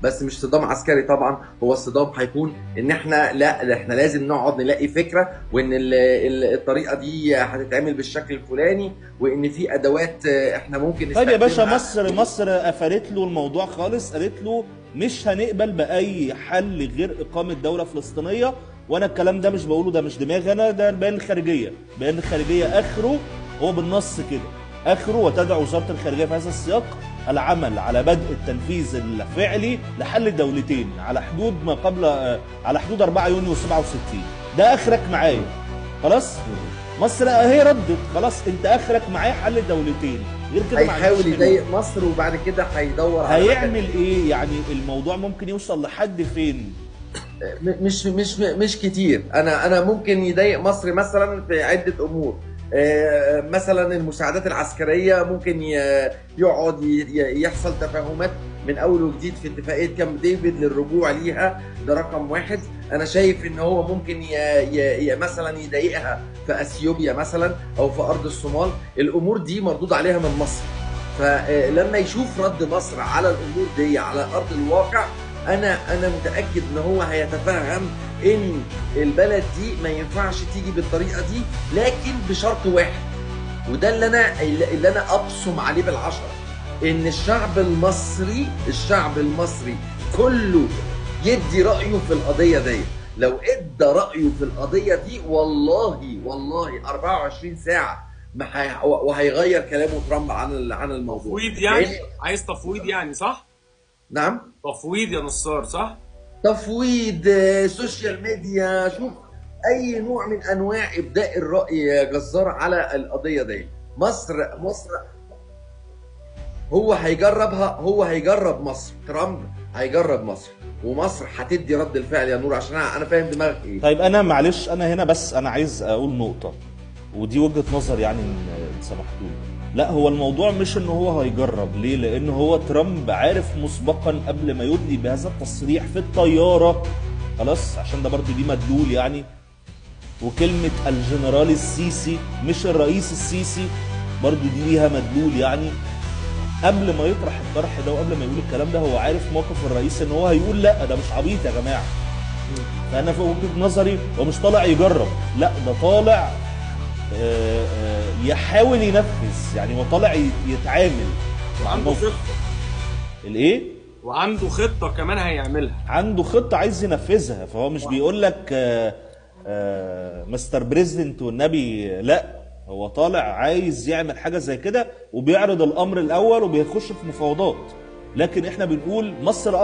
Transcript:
بس مش صدام عسكري طبعا. هو الصدام هيكون ان احنا لا، احنا لازم نقعد نلاقي فكره، وان الطريقه دي هتتعمل بالشكل الفلاني، وان في ادوات احنا ممكن طيب يا باشا، نستخدمها. مصر قفلت له الموضوع خالص، قالت له مش هنقبل باي حل غير اقامه دوله فلسطينيه. وانا الكلام ده مش بقوله، ده مش دماغي انا، ده بيان الخارجيه. بيان الخارجيه اخره هو بالنص كده، اخره وتدعو وزاره الخارجيه في هذا السياق العمل على بدء التنفيذ الفعلي لحل الدولتين على حدود ما قبل، على حدود 4 يونيو 67. ده اخرك معايا خلاص. مصر هي ردت خلاص، انت اخرك معايا حل الدولتين، غير كده ما عنديش هيحاول حلول. يضايق مصر وبعد كده هيدور على هيعمل ايه يعني؟ الموضوع ممكن يوصل لحد فين؟ مش كتير. انا ممكن يضايق مصر مثلا في عده امور. مثلا المساعدات العسكريه ممكن يقعد يحصل تفاهمات من اول وجديد في اتفاقيه كامب ديفيد للرجوع ليها. ده رقم واحد. انا شايف ان هو ممكن مثلا يضايقها في اثيوبيا مثلا او في ارض الصومال. الامور دي مردود عليها من مصر. فلما يشوف رد مصر على الامور دي على ارض الواقع، انا متاكد ان هو هيتفهم ان البلد دي ما ينفعش تيجي بالطريقه دي، لكن بشرط واحد، وده اللي انا ابصم عليه بالعشره، ان الشعب المصري كله يدي رايه في القضيه دي. لو ادى رايه في القضيه دي والله 24 ساعه وهيغير كلامه ترامب عن الموضوع. تفويض يعني؟ عايز تفويض يعني، صح؟ نعم، تفويض يا نصار، صح؟ تفويض، سوشيال ميديا، شوف اي نوع من انواع ابداء الراي يا جزار على القضيه دي. مصر هو هيجرب مصر. ترامب هيجرب مصر، ومصر هتدي رد الفعل يا نور، عشان انا فاهم دماغك ايه. طيب انا معلش، انا هنا بس انا عايز اقول نقطه، ودي وجهه نظر يعني ان سمحتوا لي. لا، هو الموضوع مش ان هو هيجرب. ليه؟ لان هو ترامب عارف مسبقا قبل ما يدلي بهذا التصريح في الطياره خلاص، عشان ده برضه دي مدلول يعني. وكلمه الجنرال السيسي مش الرئيس السيسي، برضه دي ليها مدلول يعني. قبل ما يطرح الطرح ده وقبل ما يقول الكلام ده، هو عارف موقف الرئيس ان هو هيقول لا، ده مش عبيط يا جماعه. فانا في وجهه نظري هو مش طالع يجرب، لا ده طالع يحاول ينفذ، يعني هو طالع يتعامل. وعنده خطه. الايه؟ وعنده خطه كمان هيعملها. عنده خطه عايز ينفذها. فهو مش بيقول لك مستر بريزيدنت والنبي، لا، هو طالع عايز يعمل حاجه زي كده وبيعرض الامر الاول وبيخش في مفاوضات. لكن احنا بنقول مصر